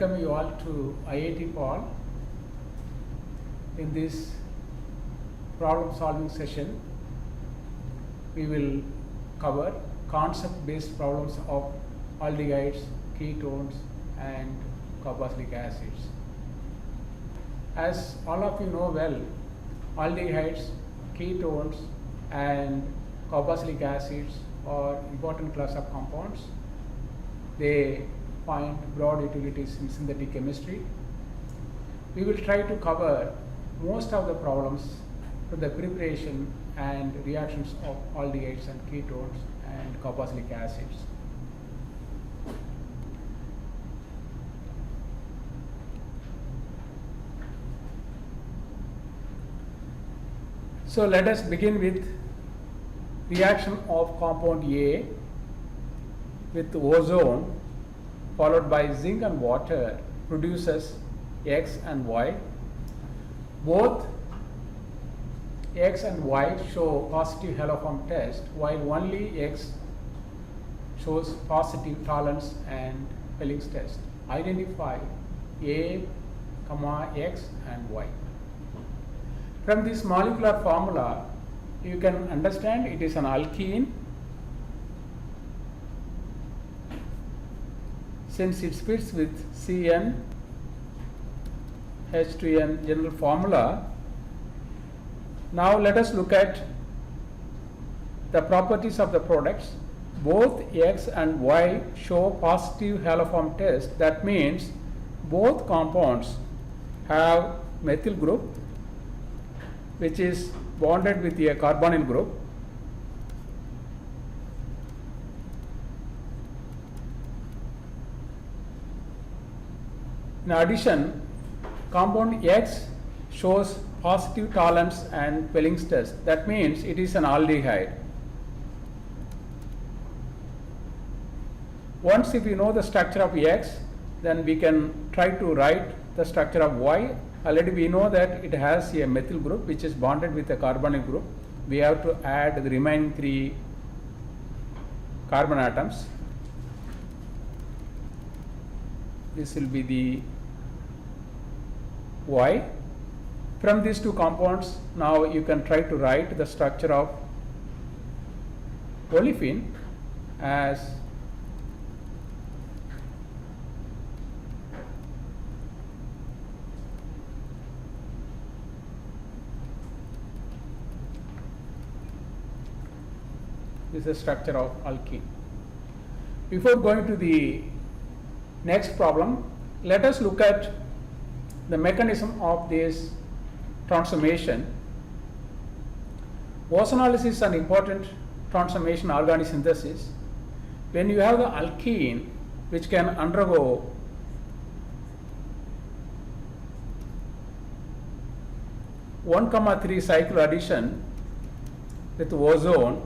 welcome you all to IIT Paul. In this problem solving session, we will cover concept based problems of aldehydes, ketones and carboxylic acids. As all of you know well, aldehydes, ketones and carboxylic acids are important class of compounds. They find broad utilities in synthetic chemistry. We will try to cover most of the problems to the preparation and reactions of aldehydes and ketones and carboxylic acids. So let us begin with reaction of compound A with ozone followed by zinc and water produces X and Y. Both X and Y show positive haloform test, while only X shows positive Tollens and Felling's test. Identify A, X and Y. From this molecular formula, you can understand it is an alkene. Since it fits with CN, H2N general formula. Now let us look at the properties of the products. Both X and Y show positive haloform test. That means both compounds have methyl group which is bonded with a carbonyl group. In addition, compound X shows positive Tollens and Felling's test. That means it is an aldehyde. Once if you know the structure of X, then we can try to write the structure of Y. Already we know that it has a methyl group which is bonded with a carbonyl group. We have to add the remaining 3 carbon atoms. This will be the Y. From these 2 compounds, now you can try to write the structure of olefin as this is the structure of alkene. Before going to the next problem, let us look at the mechanism of this transformation. Ozonolysis is an important transformation organic synthesis. When you have the alkene which can undergo one comma 3 cycle addition with ozone,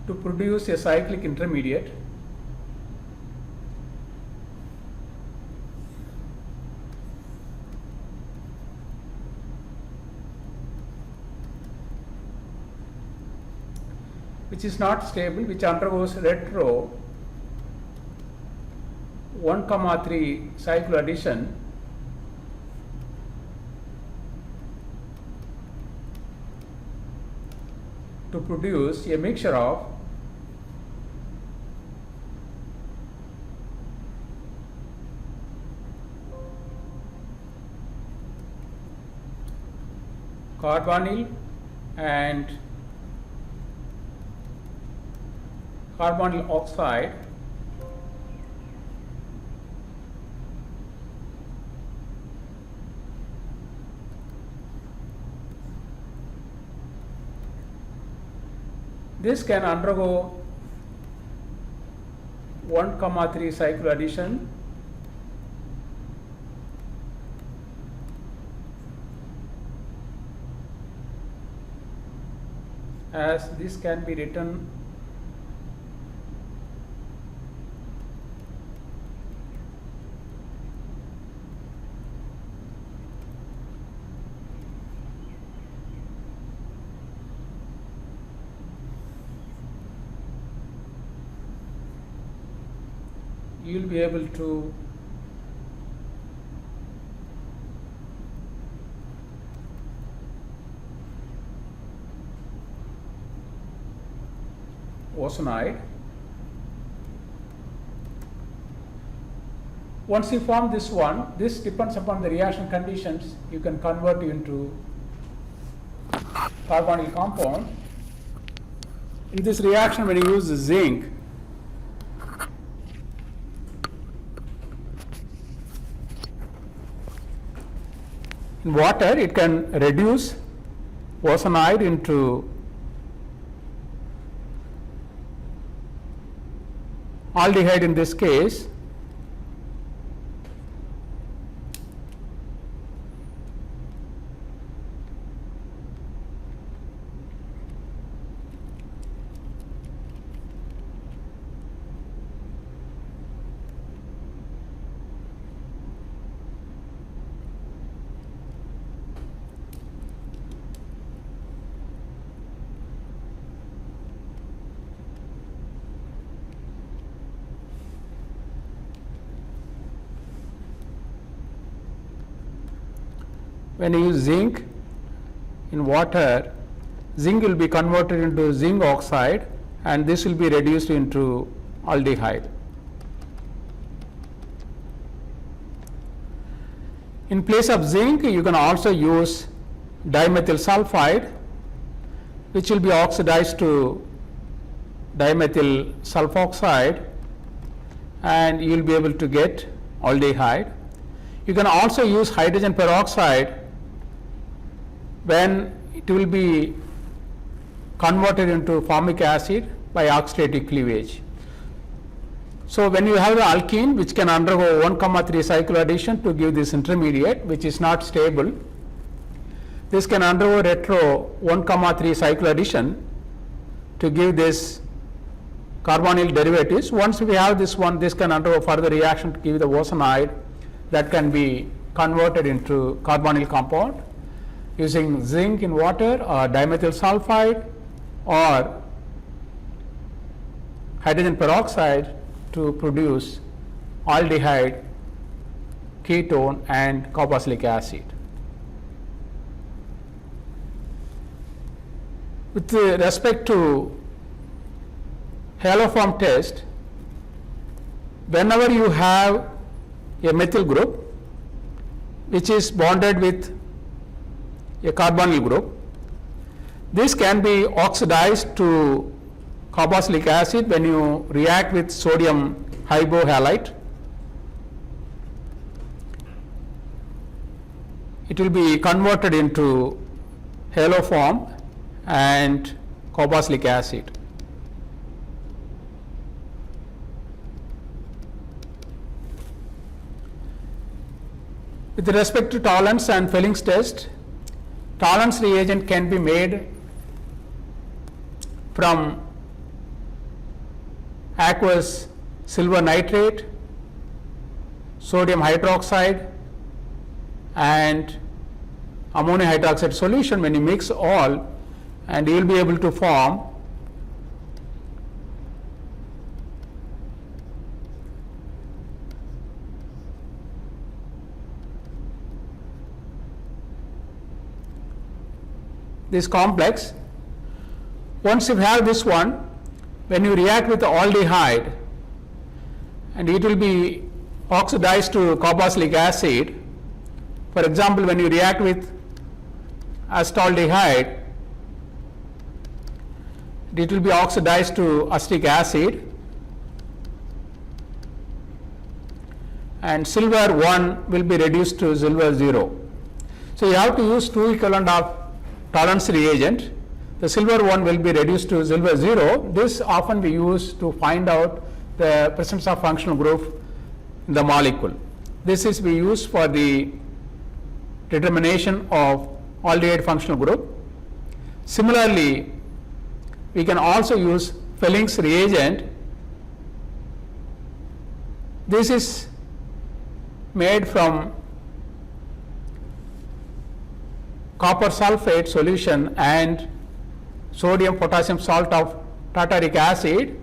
to produce a cyclic intermediate. Which is not stable, which undergoes retro 1 comma 3 cycle addition to produce a mixture of carbonyl and carbonyl oxide this can undergo 1 comma 3 cycle addition as this can be written you will be able to ozonide. Once you form this one, this depends upon the reaction conditions, you can convert into carbonyl compound. In this reaction, when you use zinc, in water, it can reduce ozonide into aldehyde in this case. When you use zinc in water, zinc will be converted into zinc oxide and this will be reduced into aldehyde. In place of zinc, you can also use dimethyl sulfide, which will be oxidized to dimethyl sulfoxide, and you will be able to get aldehyde. You can also use hydrogen peroxide when it will be converted into formic acid by oxidative cleavage. So when you have the alkene which can undergo 1,3 cycle addition to give this intermediate which is not stable, this can undergo retro 1,3 cycle addition to give this carbonyl derivatives. Once we have this one, this can undergo further reaction to give the ozonide that can be converted into carbonyl compound using zinc in water or dimethyl sulfide or hydrogen peroxide to produce aldehyde, ketone and carboxylic acid. With respect to haloform test, whenever you have a methyl group which is bonded with a carbonyl group, this can be oxidized to carboxylic acid when you react with sodium hypohalite. It will be converted into haloform and carboxylic acid. With respect to tolerance and Fellings test, tolerance reagent can be made from aqueous silver nitrate, sodium hydroxide and ammonium hydroxide solution. When you mix all, and you will be able to form this complex. Once you have this one, when you react with the aldehyde, and it will be oxidized to carboxylic acid. For example, when you react with acetaldehyde, it will be oxidized to acetic acid, and silver 1 will be reduced to silver 0. So you have to use two equivalent of tolerance reagent. The silver 1 will be reduced to silver 0. This often we use to find out the presence of functional group in the molecule. This is we use for the determination of aldehyde functional group. Similarly, we can also use Fellings reagent. This is made from copper sulfate solution and sodium potassium salt of tartaric acid,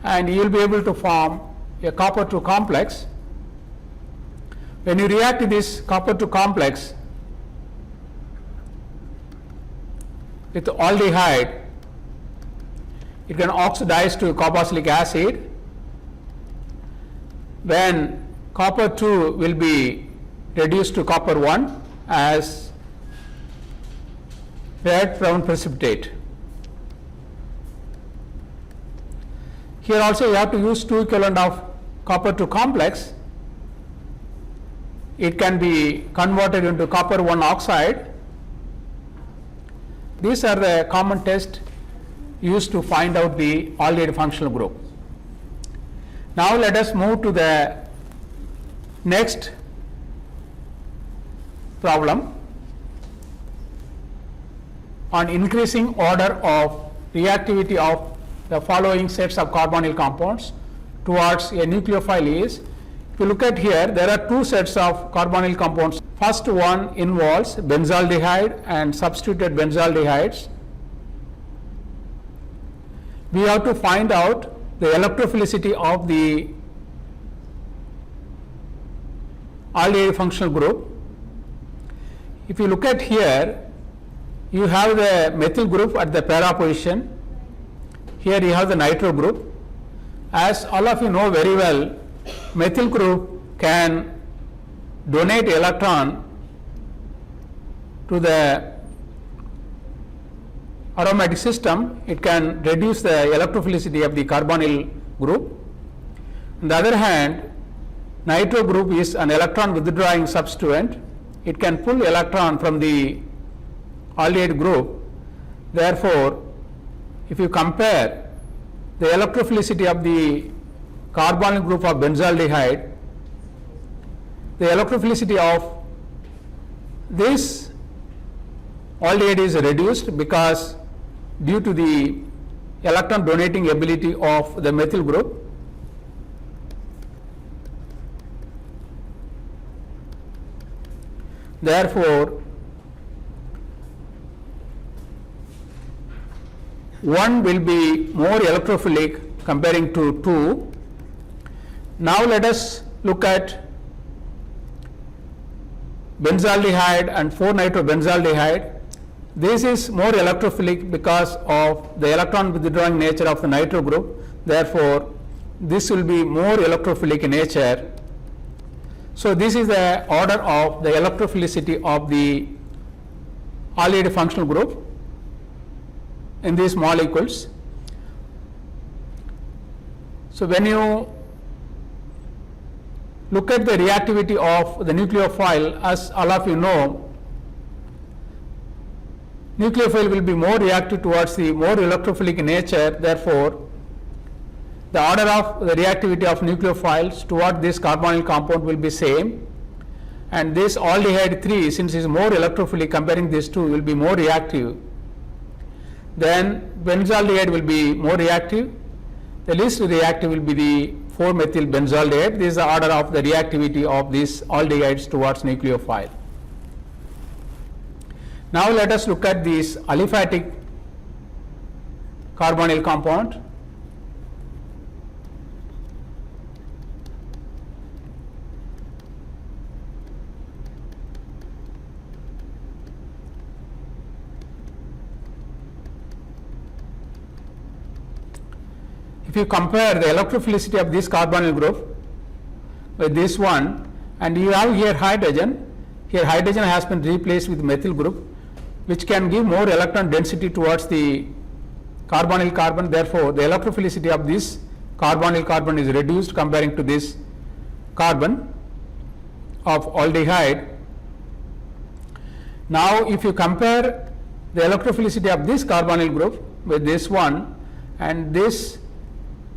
and you will be able to form a copper 2 complex. When you react this copper 2 complex with aldehyde, it can oxidize to carboxylic acid. When copper 2 will be reduced to copper 1 as red brown precipitate. Here also you have to use 2 equivalent of copper 2 complex. It can be converted into copper 1 oxide. These are the common tests used to find out the aldehyde functional group. Now let us move to the next problem on increasing order of reactivity of the following sets of carbonyl compounds towards a nucleophile is. If you look at here, there are two sets of carbonyl compounds. First one involves benzaldehyde and substituted benzaldehydes. We have to find out the electrophilicity of the aldehyde functional group. If you look at here, you have the methyl group at the para position. Here you have the nitro group. As all of you know very well, methyl group can donate electron to the aromatic system. It can reduce the electrophilicity of the carbonyl group. On the other hand, nitro group is an electron withdrawing substituent. It can pull electron from the aldehyde group. Therefore, if you compare the electrophilicity of the carbonyl group of benzaldehyde, the electrophilicity of this aldehyde is reduced because due to the electron donating ability of the methyl group. Therefore, 1 will be more electrophilic comparing to 2. Now let us look at benzaldehyde and 4-nitrobenzaldehyde. This is more electrophilic because of the electron withdrawing nature of the nitro group. Therefore, this will be more electrophilic in nature. So this is the order of the electrophilicity of the aldehyde functional group in these molecules. So when you look at the reactivity of the nucleophile, as all of you know, nucleophile will be more reactive towards the more electrophilic in nature. Therefore, the order of the reactivity of nucleophiles toward this carbonyl compound will be same, and this aldehyde 3, since it is more electrophilic comparing these two, will be more reactive. Then benzaldehyde will be more reactive. The least reactive will be the 4-methyl benzaldehyde. This is the order of the reactivity of these aldehydes towards nucleophile. Now let us look at this aliphatic carbonyl compound. If you compare the electrophilicity of this carbonyl group with this one, and you have here hydrogen has been replaced with methyl group, which can give more electron density towards the carbonyl carbon. Therefore, the electrophilicity of this carbonyl carbon is reduced comparing to this carbon of aldehyde. Now, if you compare the electrophilicity of this carbonyl group with this one, and this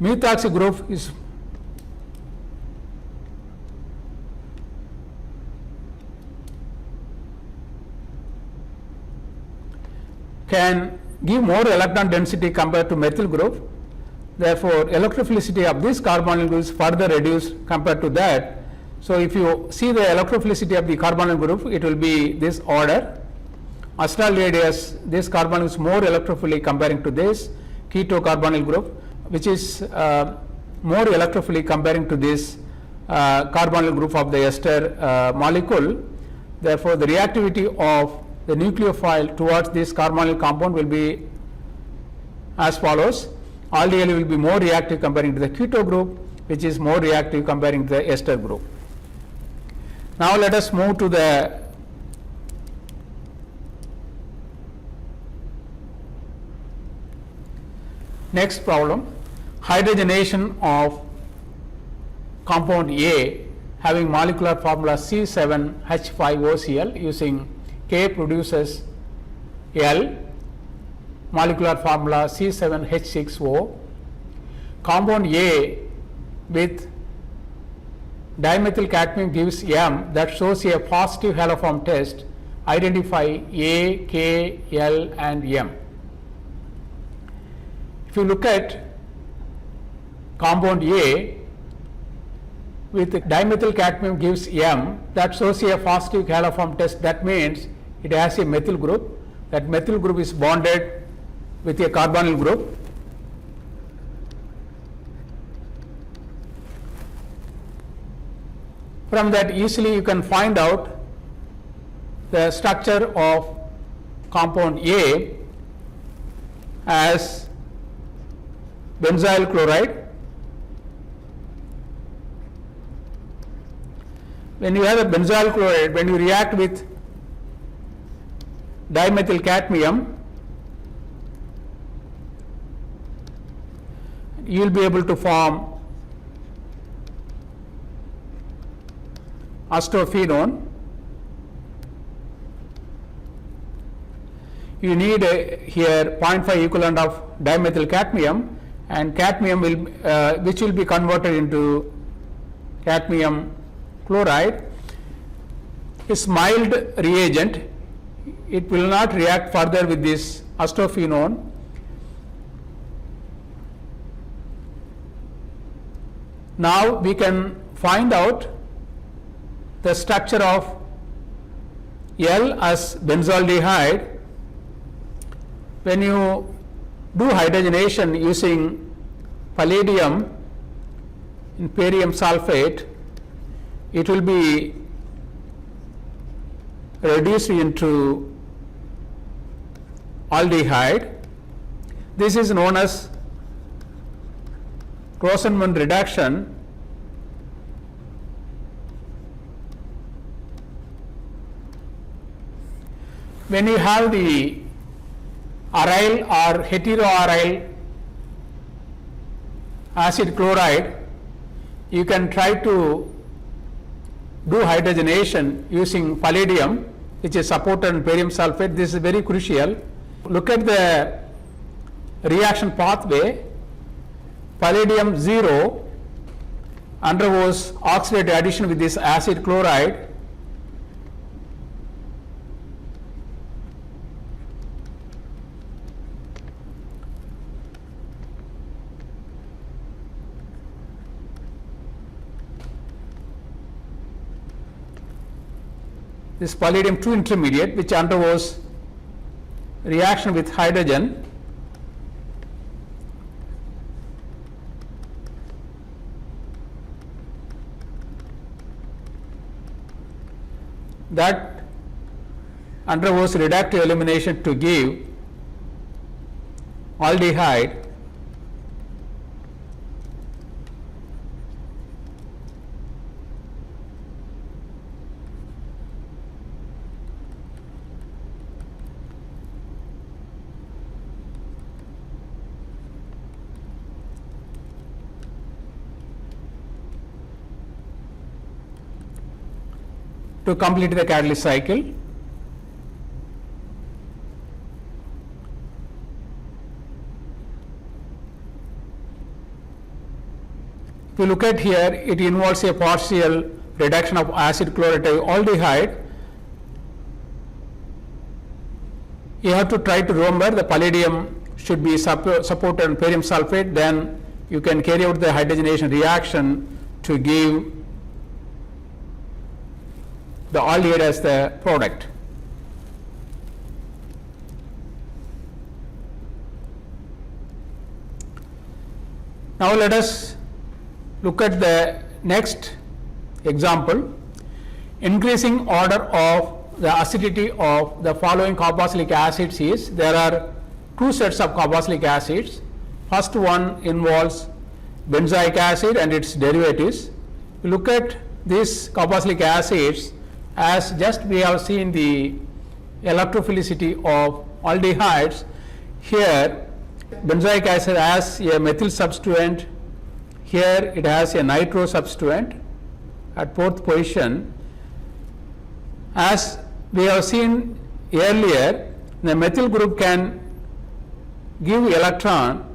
methoxy group is can give more electron density compared to methyl group. Therefore, electrophilicity of this carbonyl group is further reduced compared to that. So, if you see the electrophilicity of the carbonyl group, it will be this order. Astraldehyde, this carbonyl is more electrophilic comparing to this keto carbonyl group, which is more electrophilic comparing to this carbonyl group of the ester molecule. Therefore, the reactivity of the nucleophile towards this carbonyl compound will be as follows. Aldehyde will be more reactive comparing to the keto group, which is more reactive comparing to the ester group. Now let us move to the next problem. Hydrogenation of compound A having molecular formula C7H5OCl using K produces L, molecular formula C7H6O. Compound A with dimethyl cadmium gives M, that shows a positive haloform test. Identify A, K, L and M. If you look at compound A with dimethyl cadmium gives M, that shows a positive haloform test. That means it has a methyl group. That methyl group is bonded with a carbonyl group. From that easily you can find out the structure of compound A as benzyl chloride. When you have a benzyl chloride, when you react with dimethyl cadmium, you will be able to form acetophenone. You need here 0.5 equivalent of dimethyl cadmium, and cadmium will which will be converted into cadmium chloride. Is mild reagent, it will not react further with this acetophenone. Now we can find out the structure of L as benzaldehyde. When you do hydrogenation using palladium in barium sulfate, it will be reduced into aldehyde. This is known as Rosenmund reduction. When you have the aryl or heteroaryl acid chloride, you can try to do hydrogenation using palladium, which is supported in barium sulfate. This is very crucial. Look at the reaction pathway. Palladium 0 undergoes oxidative addition with this acid chloride. This palladium 2 intermediate, which undergoes reaction with hydrogen, that undergoes reductive elimination to give aldehyde. To complete the catalyst cycle. If you look at here, it involves a partial reduction of acid chloride to aldehyde. You have to try to remember the palladium should be supported on barium sulfate, then you can carry out the hydrogenation reaction to give the aldehyde as the product. Now let us look at the next example. Increasing order of the acidity of the following carboxylic acids is, there are two sets of carboxylic acids. First one involves benzoic acid and its derivatives. We look at these carboxylic acids as just we have seen the electrophilicity of aldehydes. Here benzoic acid has a methyl substituent, here it has a nitro substituent at fourth position. As we have seen earlier, the methyl group can give electron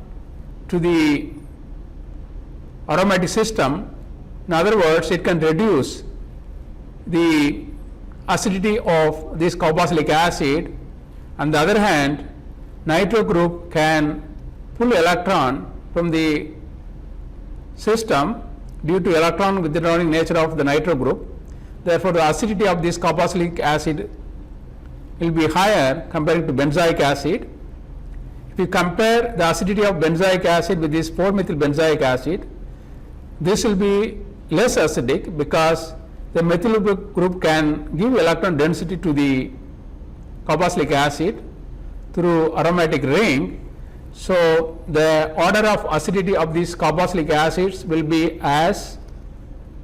to the aromatic system. In other words, it can reduce the acidity of this carboxylic acid. On the other hand, nitro group can pull electron from the system due to electron withdrawing nature of the nitro group. Therefore, the acidity of this carboxylic acid will be higher compared to benzoic acid. If you compare the acidity of benzoic acid with this 4-methyl benzoic acid, this will be less acidic because the methyl group can give electron density to the carboxylic acid through aromatic ring. So the order of acidity of these carboxylic acids will be as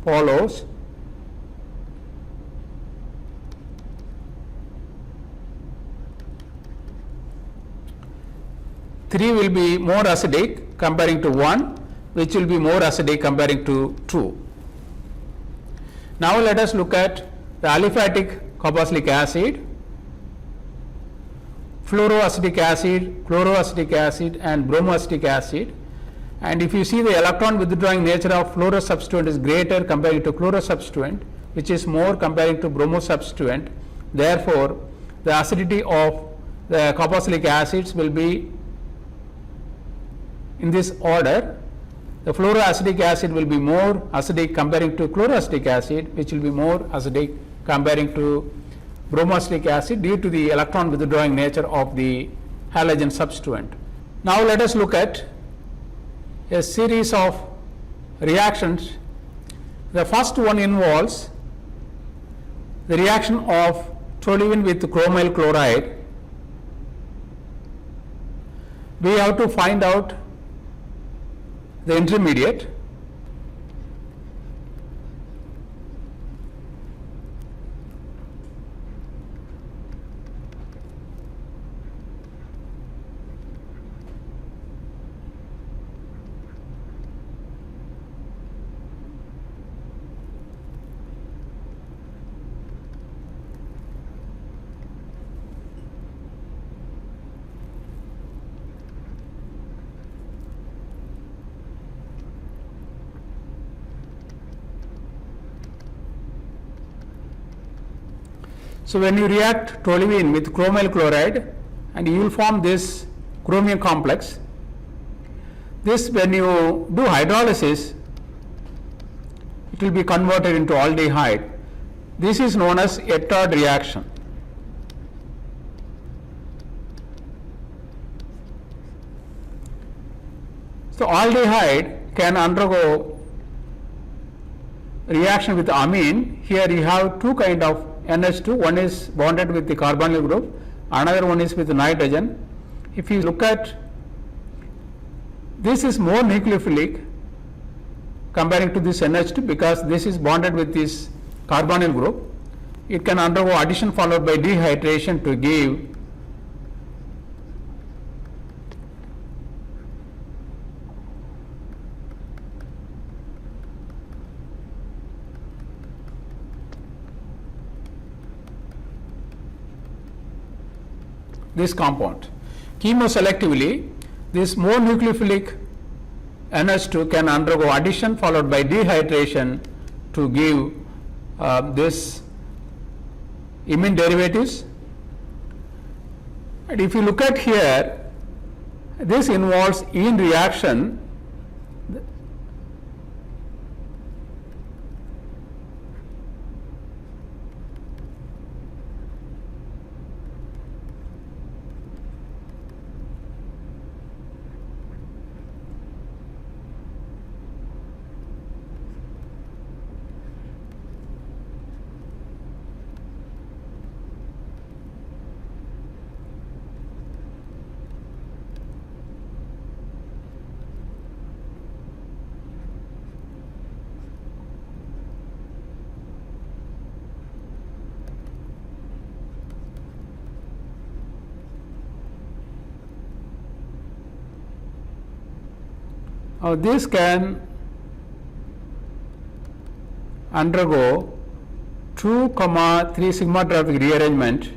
follows. Three will be more acidic comparing to 1, which will be more acidic comparing to 2. Now let us look at the aliphatic carboxylic acid, fluoroacetic acid, chloroacetic acid and bromoacetic acid. And if you see the electron withdrawing nature of fluoro substituent is greater comparing to chloro substituent, which is more comparing to bromo substituent, therefore the acidity of the carboxylic acids will be in this order. The fluoroacetic acid will be more acidic comparing to chloroacetic acid, which will be more acidic comparing to bromoacetic acid due to the electron withdrawing nature of the halogen substituent. Now let us look at a series of reactions. The first one involves the reaction of toluene with chromyl chloride. We have to find out the intermediate. So when you react toluene with chromyl chloride and you will form this chromium complex, this when you do hydrolysis, it will be converted into aldehyde. This is known as Ettard reaction. So aldehyde can undergo reaction with amine. Here you have two kind of NH2, one is bonded with the carbonyl group, another one is with nitrogen. If you look at, this is more nucleophilic comparing to this NH2 because this is bonded with this carbonyl group. It can undergo addition followed by dehydration to give this compound. Chemoselectively, this more nucleophilic NH2 can undergo addition followed by dehydration to give this imine derivatives. And if you look at here, this involves ene reaction. This can undergo 2,3 sigma-traffic rearrangement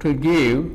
to give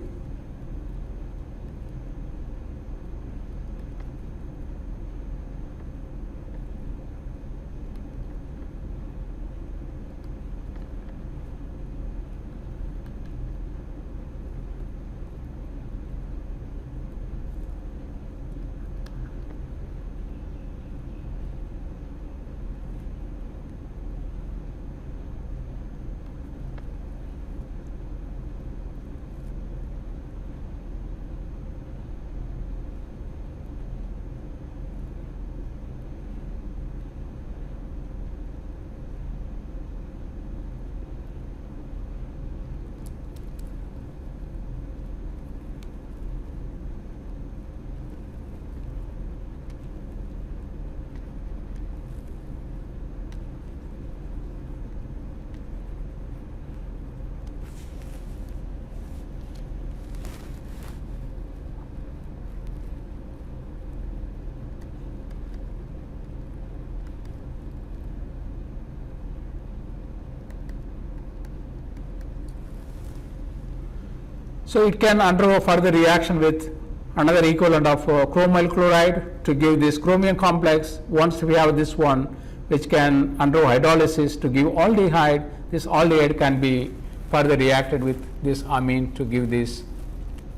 so it can undergo further reaction with another equivalent of chromyl chloride to give this chromium complex. Once we have this one, which can undergo hydrolysis to give aldehyde, this aldehyde can be further reacted with this amine to give these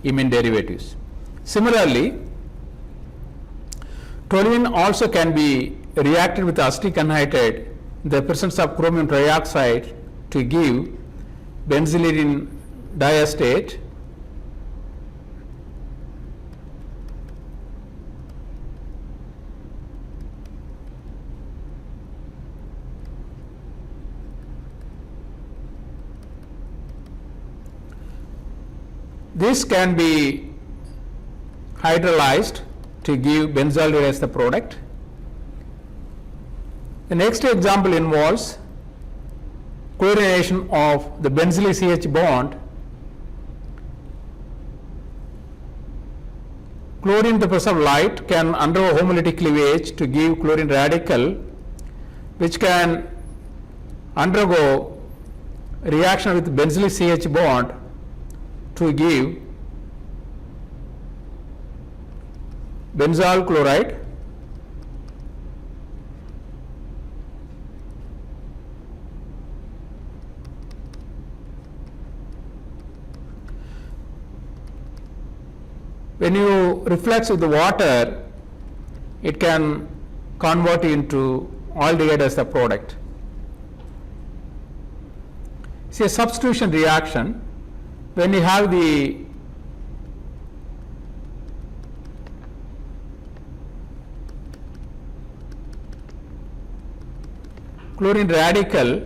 imine derivatives. Similarly, toluene also can be reacted with acetic anhydride in the presence of chromium trioxide to give benzylidene diacetate. This can be hydrolyzed to give benzaldehyde as the product. The next example involves chlorination of the benzyl CH bond. Chlorine in the presence of light can undergo homolytic cleavage to give chlorine radical, which can undergo reaction with benzyl CH bond to give benzol chloride. When you reflex with the water, it can convert into aldehyde as the product. It's a substitution reaction. When you have the chlorine radical,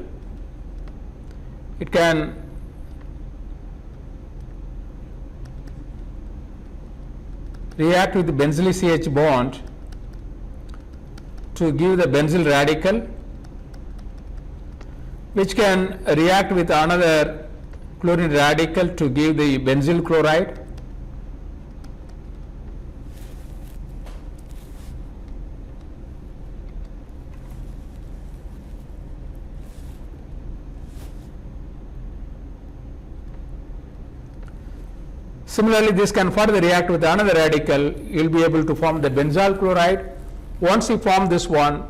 it can react with the benzyl CH bond to give the benzyl radical, which can react with another chlorine radical to give the benzyl chloride. Similarly, this can further react with another radical. You will be able to form the benzol chloride. Once you form this one,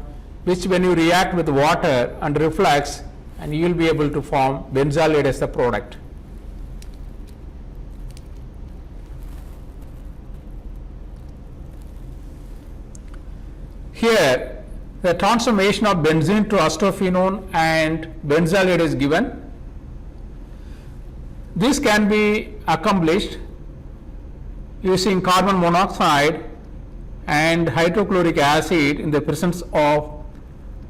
which when you react with water and reflux, and you will be able to form benzaldehyde as the product. Here, the transformation of benzene to acetophenone and benzaldehyde is given. This can be accomplished using carbon monoxide and hydrochloric acid in the presence of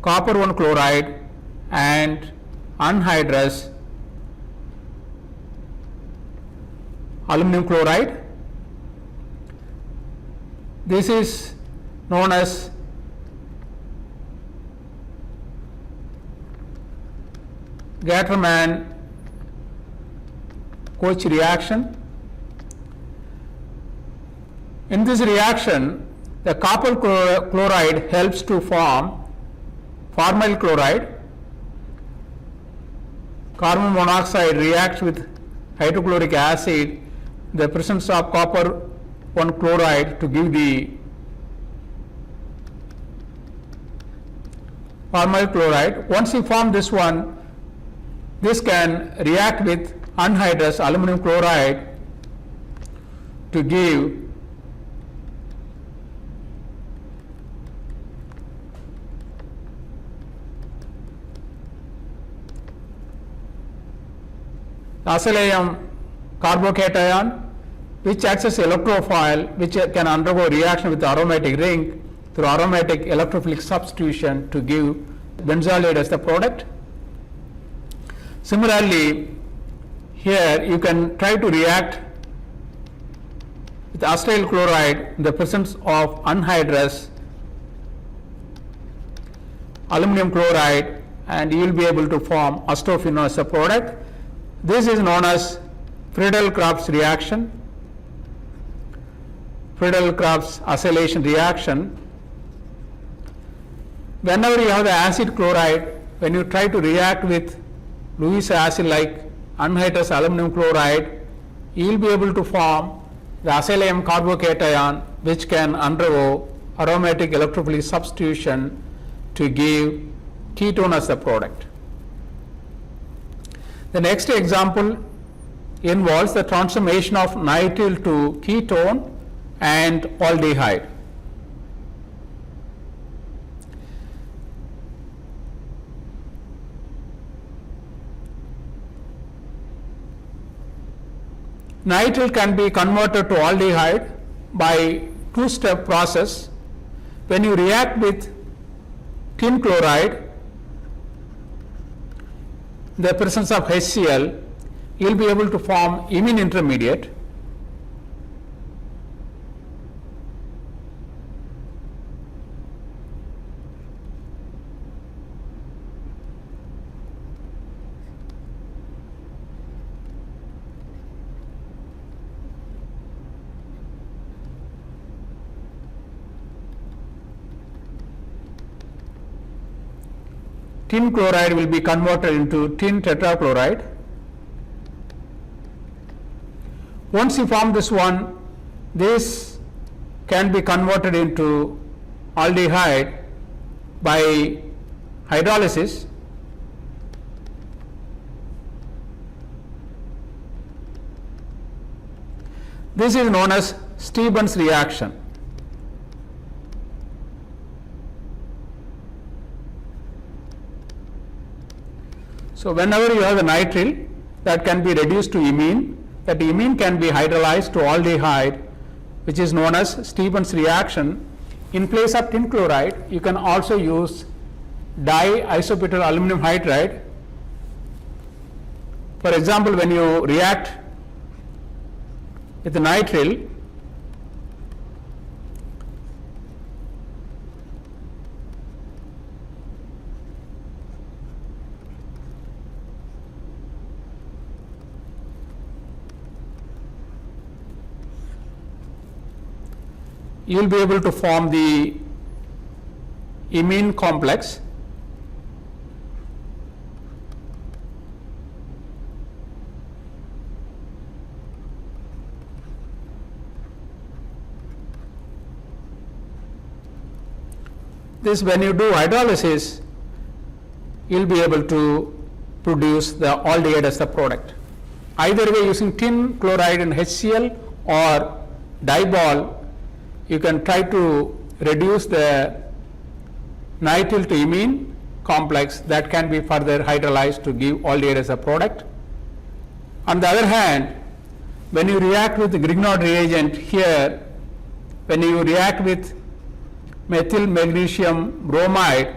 copper 1 chloride and anhydrous aluminum chloride. This is known as Gattermann-Koch reaction. In this reaction, the copper chloride helps to form formyl chloride. Carbon monoxide reacts with hydrochloric acid in the presence of copper 1 chloride to give the formyl chloride. Once you form this one, this can react with anhydrous aluminum chloride to give acyl carbocation, which acts as electrophile, which can undergo reaction with the aromatic ring through aromatic electrophilic substitution to give benzaldehyde as the product. Similarly, here you can try to react with acetyl chloride in the presence of anhydrous aluminum chloride, and you will be able to form acetophenone as a product. This is known as Friedel-Crafts reaction, Friedel-Crafts acylation reaction. Whenever you have the acid chloride, when you try to react with Lewis acid like anhydrous aluminum chloride, you will be able to form the acyl carbocation, which can undergo aromatic electrophilic substitution to give ketone as the product. The next example involves the transformation of nitrile to ketone and aldehyde. Nitrile can be converted to aldehyde by two-step process. When you react with tin chloride in the presence of HCl, you will be able to form imine intermediate. Tin chloride will be converted into tin tetrachloride. Once you form this one, this can be converted into aldehyde by hydrolysis. This is known as Stevens reaction. So whenever you have the nitrile, that can be reduced to imine. That imine can be hydrolyzed to aldehyde, which is known as Stevens reaction. In place of tin chloride, you can also use diisobutyl aluminum hydride. For example, when you react with the nitrile, you will be able to form the imine complex. This, when you do hydrolysis, you will be able to produce the aldehyde as the product. Either way, using tin chloride and HCl or Dibol, you can try to reduce the nitrile to imine complex that can be further hydrolyzed to give aldehyde as a product. On the other hand, when you react with the Grignard reagent here, when you react with methyl magnesium bromide,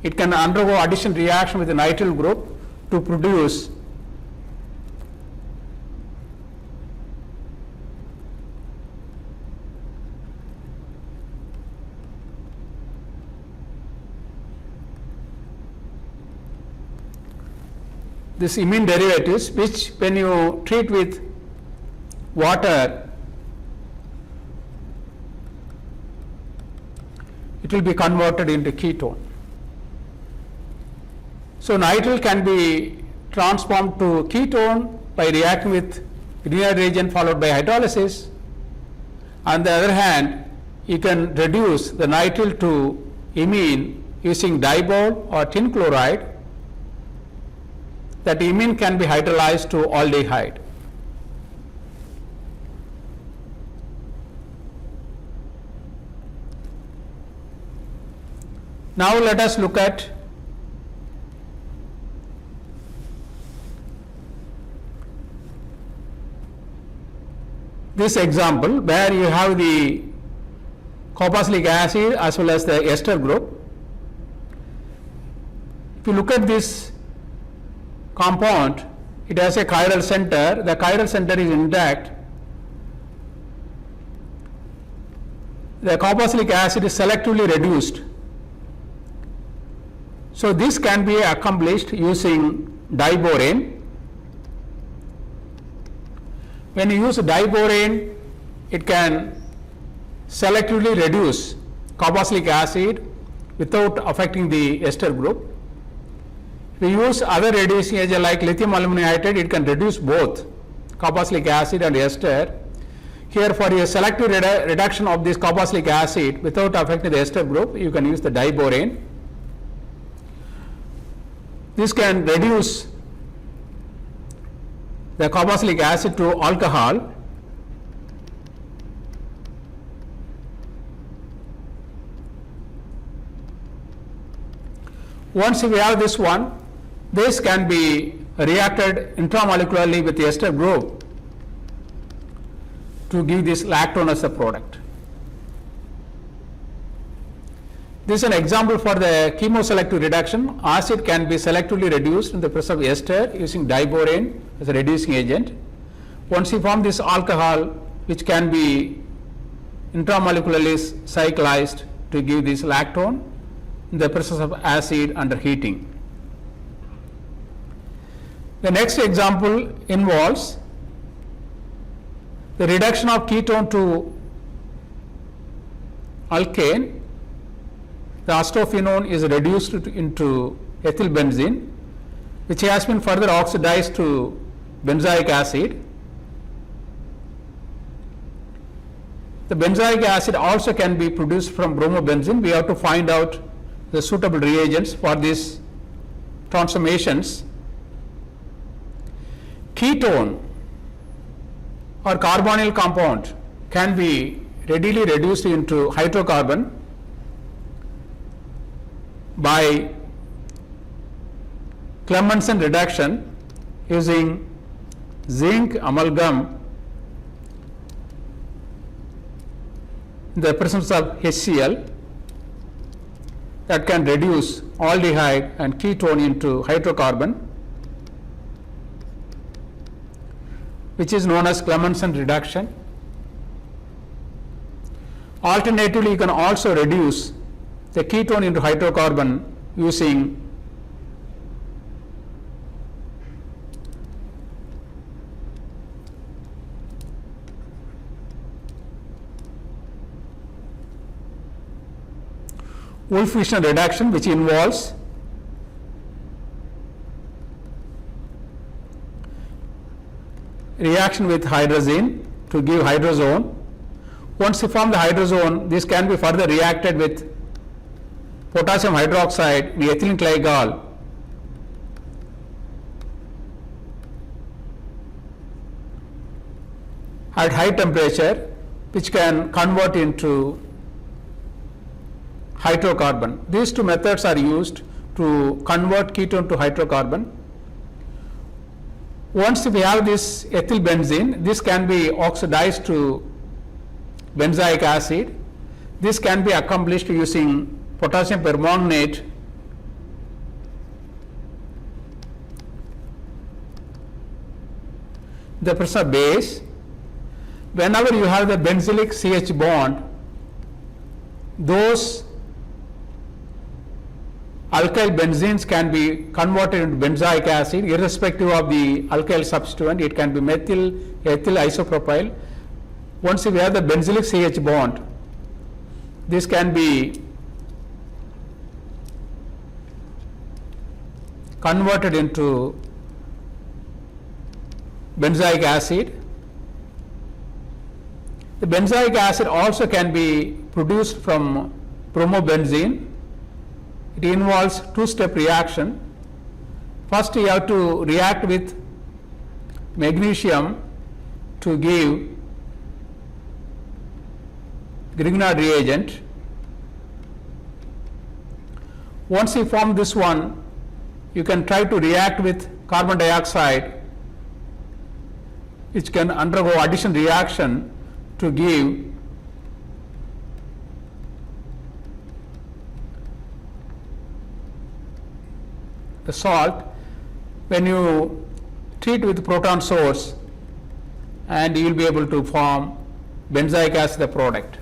it can undergo addition reaction with the nitrile group to produce this imine derivatives, which when you treat with water, it will be converted into ketone. So nitrile can be transformed to ketone by reacting with Grignard reagent followed by hydrolysis. On the other hand, you can reduce the nitrile to imine using dibol or tin chloride. That imine can be hydrolyzed to aldehyde. Now let us look at this example where you have the carboxylic acid as well as the ester group. If you look at this compound, it has a chiral center. The chiral center is intact. The carboxylic acid is selectively reduced. So this can be accomplished using diborane. When you use diborane, it can selectively reduce carboxylic acid without affecting the ester group. If we use other reducing agent like lithium aluminum nitrate, it can reduce both carboxylic acid and ester. Here, for a selective reduction of this carboxylic acid without affecting the ester group, you can use the diborane. This can reduce the carboxylic acid to alcohol. Once we have this one, this can be reacted intramolecularly with the ester group to give this lactone as a product. This is an example for the chemoselective reduction. Acid can be selectively reduced in the presence of ester using diborane as a reducing agent. Once you form this alcohol, which can be intramolecularly cyclized to give this lactone in the presence of acid under heating. The next example involves the reduction of ketone to alkane. The acetophenone is reduced into ethyl benzene, which has been further oxidized to benzoic acid. The benzoic acid also can be produced from bromobenzene. We have to find out the suitable reagents for these transformations. Ketone or carbonyl compound can be readily reduced into hydrocarbon by Clemmensen reduction using zinc amalgam in the presence of HCl that can reduce aldehyde and ketone into hydrocarbon, which is known as Clemmensen reduction. Alternatively, you can also reduce the ketone into hydrocarbon using Wolff-Fishner reduction, which involves reaction with hydrazine to give hydrazone. Once you form the hydrazone, this can be further reacted with potassium hydroxide, the ethylene glycol, at high temperature, which can convert into hydrocarbon. These two methods are used to convert ketone to hydrocarbon. Once we have this ethyl benzene, this can be oxidized to benzoic acid. This can be accomplished using potassium permanganate the presence of base. Whenever you have the benzylic CH bond, those alkyl benzenes can be converted into benzoic acid irrespective of the alkyl substituent. It can be methyl, ethyl, isopropyl. Once we have the benzylic CH bond, this can be converted into benzoic acid. The benzoic acid also can be produced from bromobenzene. It involves two-step reaction. First you have to react with magnesium to give Grignard reagent. Once you form this one, you can try to react with carbon dioxide, which can undergo addition reaction to give the salt. When you treat with proton source, and you will be able to form benzoic acid the product.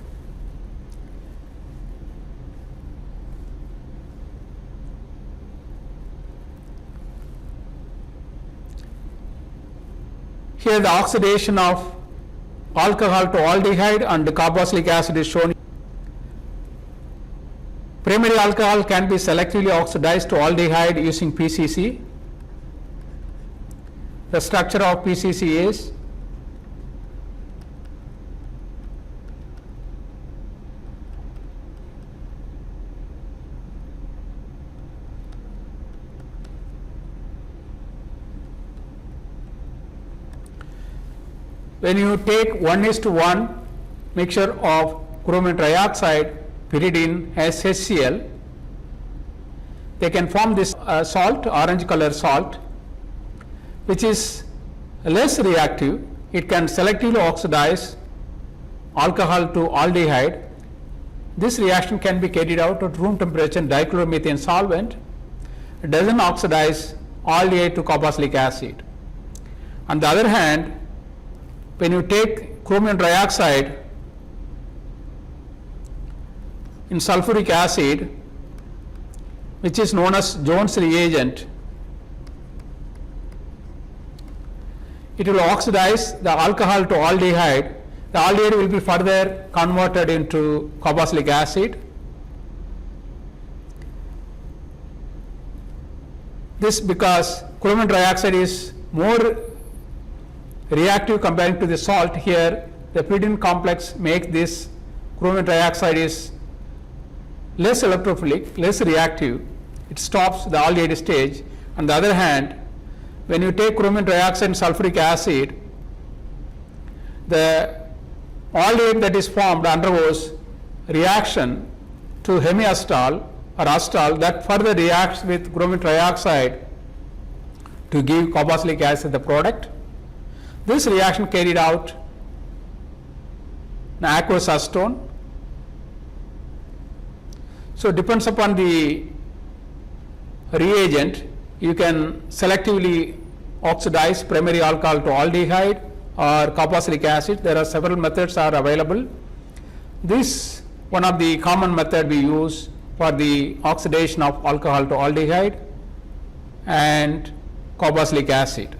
Here the oxidation of alcohol to aldehyde and carboxylic acid is shown. Primary alcohol can be selectively oxidized to aldehyde using PCC. The structure of PCC is when you take 1:1 mixture of chromium trioxide, pyridine as HCl, they can form this salt, orange color salt, which is less reactive. It can selectively oxidize alcohol to aldehyde. This reaction can be carried out at room temperature in dichloromethane solvent. It doesn't oxidize aldehyde to carboxylic acid. On the other hand, when you take chromium trioxide in sulfuric acid, which is known as Jones reagent, it will oxidize the alcohol to aldehyde. The aldehyde will be further converted into carboxylic acid. This because chromium trioxide is more reactive comparing to the salt. Here the pyridine complex makes this chromium trioxide is less electrophilic, less reactive. It stops the aldehyde stage. On the other hand, when you take chromium trioxide and sulfuric acid, the aldehyde that is formed undergoes reaction to hemiacetal or acetal that further reacts with chromium trioxide to give carboxylic acid the product. This reaction carried out in aqueous acetone. So depends upon the reagent, you can selectively oxidize primary alcohol to aldehyde or carboxylic acid. There are several methods are available. This one of the common method we use for the oxidation of alcohol to aldehyde and carboxylic acid.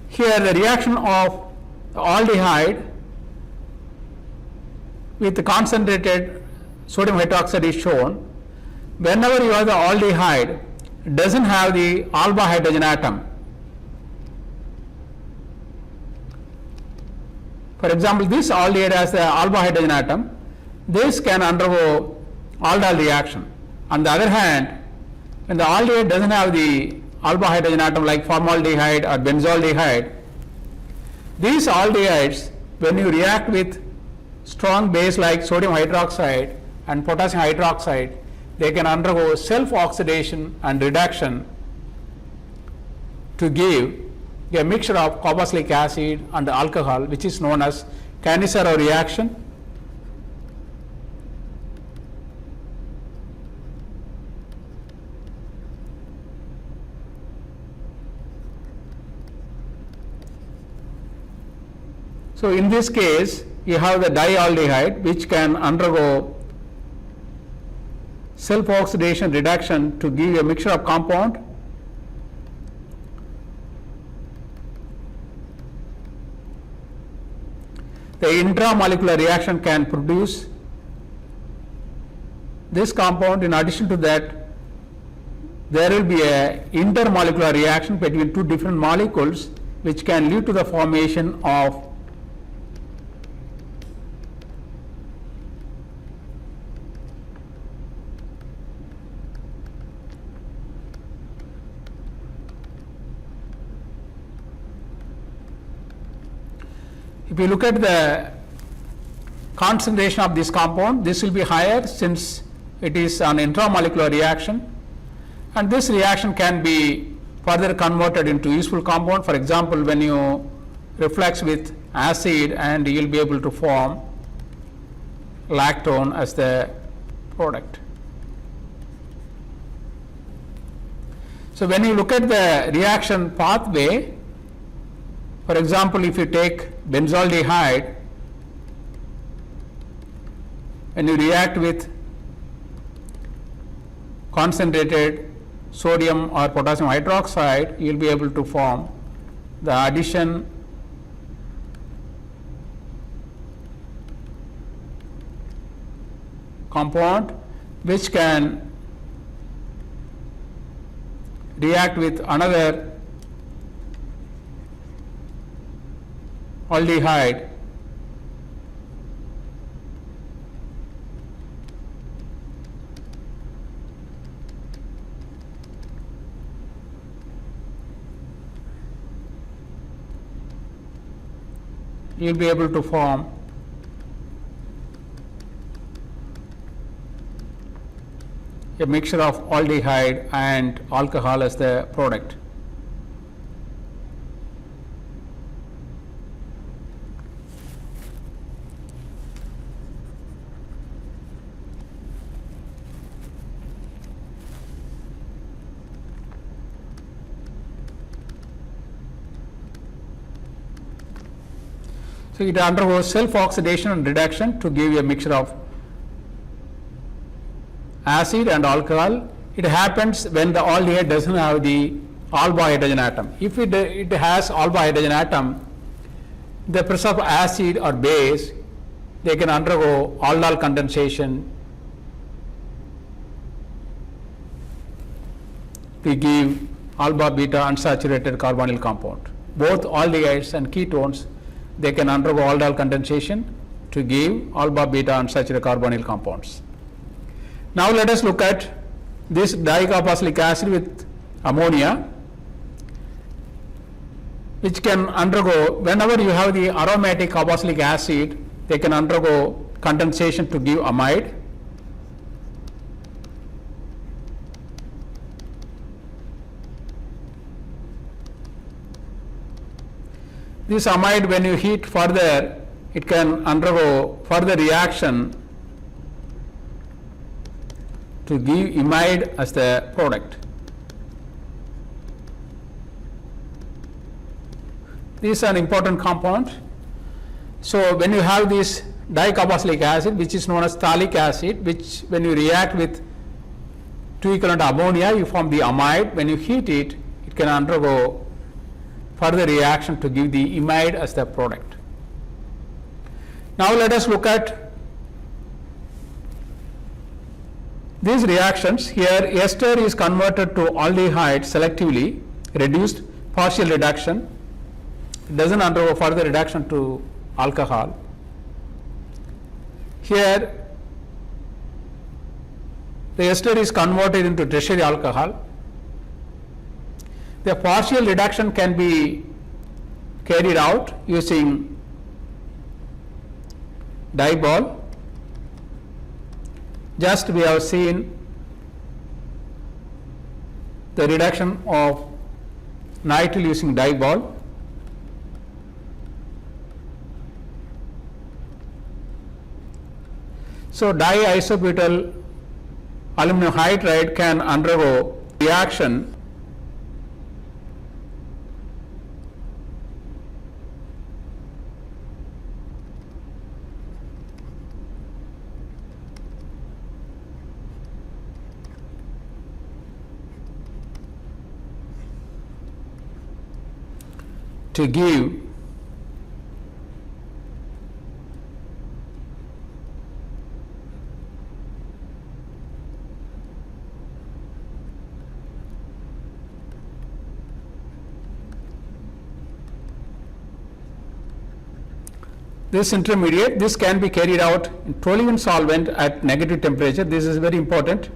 Here the reaction of aldehyde with the concentrated sodium hydroxide is shown. Whenever you have the aldehyde, it doesn't have the alpha hydrogen atom. For example, this aldehyde has the alpha hydrogen atom. This can undergo aldol reaction. On the other hand, when the aldehyde doesn't have the alpha hydrogen atom like formaldehyde or benzaldehyde, these aldehydes, when you react with strong base like sodium hydroxide and potassium hydroxide, they can undergo self-oxidation and reduction to give a mixture of carboxylic acid and alcohol, which is known as Cannizzaro reaction. So in this case, you have the dialdehyde, which can undergo self-oxidation reduction to give a mixture of compound. The intramolecular reaction can produce this compound. In addition to that, there will be a intermolecular reaction between two different molecules, which can lead to the formation of if you look at the concentration of this compound, this will be higher since it is an intramolecular reaction, and this reaction can be further converted into useful compound. For example, when you reflex with acid, and you will be able to form lactone as the product. So when you look at the reaction pathway, for example, if you take benzaldehyde, when you react with concentrated sodium or potassium hydroxide, you will be able to form the addition compound, which can react with another aldehyde you will be able to form a mixture of aldehyde and alcohol as the product. So it undergoes self-oxidation and reduction to give a mixture of acid and alcohol. It happens when the aldehyde doesn't have the alpha hydrogen atom. If it has alpha hydrogen atom, the presence of acid or base, they can undergo aldol condensation to give alpha beta unsaturated carbonyl compound. Both aldehydes and ketones, they can undergo aldol condensation to give alpha beta unsaturated carbonyl compounds. Now let us look at this dicarboxylic acid with ammonia, which can undergo, whenever you have the aromatic carboxylic acid, they can undergo condensation to give amide. This amide, when you heat further, it can undergo further reaction to give imide as the product. This is an important compound. So when you have this dicarboxylic acid, which is known as phthalic acid, which when you react with 2 equivalent ammonia, you form the amide. When you heat it, it can undergo further reaction to give the imide as the product. Now let us look at these reactions. Here ester is converted to aldehyde selectively, reduced partial reduction. It doesn't undergo further reduction to alcohol. Here the ester is converted into tertiary alcohol. The partial reduction can be carried out using diball. Just we have seen the reduction of nitrile using diball. So diisobutyl aluminum hydride can undergo reaction to give this intermediate. This can be carried out in toluene solvent at negative temperature. This is very important.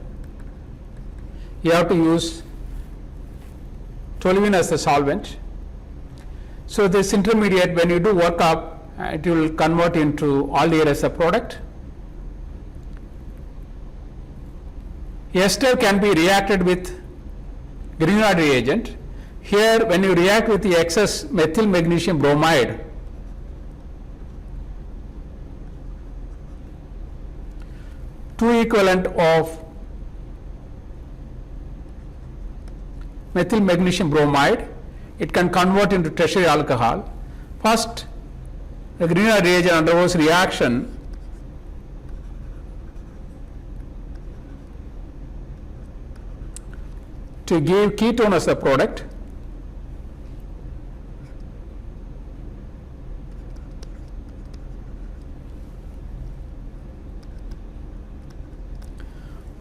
You have to use toluene as the solvent. So this intermediate, when you do workup, it will convert into aldehyde as a product. Ester can be reacted with Grignard reagent. Here, when you react with the excess methyl magnesium bromide, two equivalent of methyl magnesium bromide, it can convert into tertiary alcohol. First, the Grignard reagent undergoes reaction to give ketone as the product.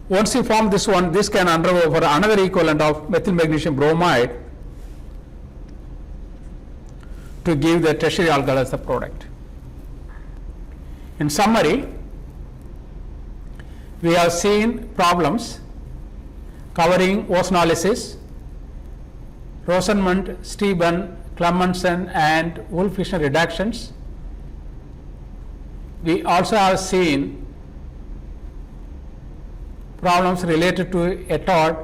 Once you form this one, this can undergo for another equivalent of methyl magnesium bromide to give the tertiary alcohol as the product. In summary, we have seen problems covering ozonolysis, Rosenmund, Steben, Clemmensen and Wolff-Fishner reductions. We also have seen problems related to Ettard,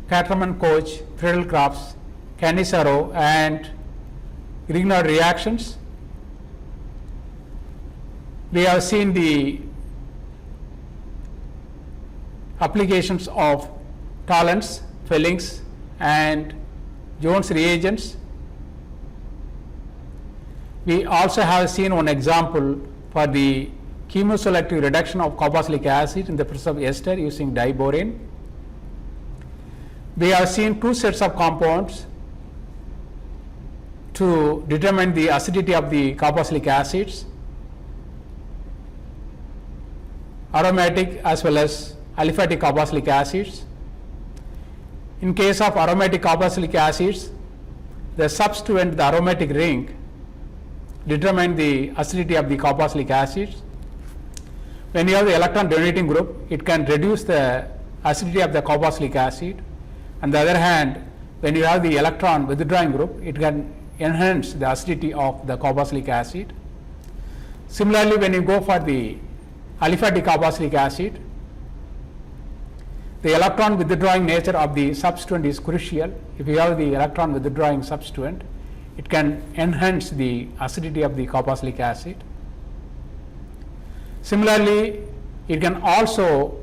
Caterman-Koch, Friedel-Crafts, Cannizzaro and Grignard reactions. We have seen the applications of Tollens, Fellings and Jones reagents. We also have seen one example for the chemoselective reduction of carboxylic acid in the presence of ester using diborane. We have seen two sets of compounds to determine the acidity of the carboxylic acids, aromatic as well as aliphatic carboxylic acids. In case of aromatic carboxylic acids, the substituent, the aromatic ring, determine the acidity of the carboxylic acids. When you have the electron donating group, it can reduce the acidity of the carboxylic acid. On the other hand, when you have the electron withdrawing group, it can enhance the acidity of the carboxylic acid. Similarly, when you go for the aliphatic carboxylic acid, the electron withdrawing nature of the substituent is crucial. If you have the electron withdrawing substituent, it can enhance the acidity of the carboxylic acid. Similarly, it can also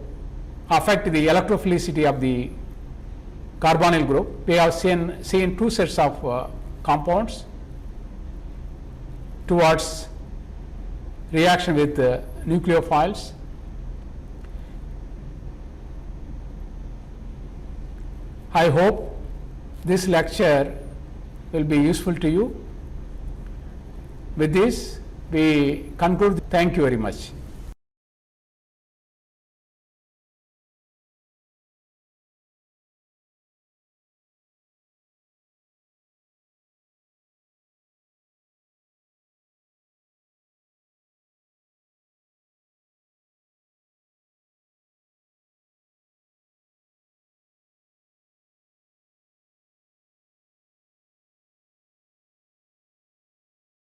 affect the electrophilicity of the carbonyl group. We have seen two sets of compounds towards reaction with nucleophiles. I hope this lecture will be useful to you. With this, we conclude. Thank you very much.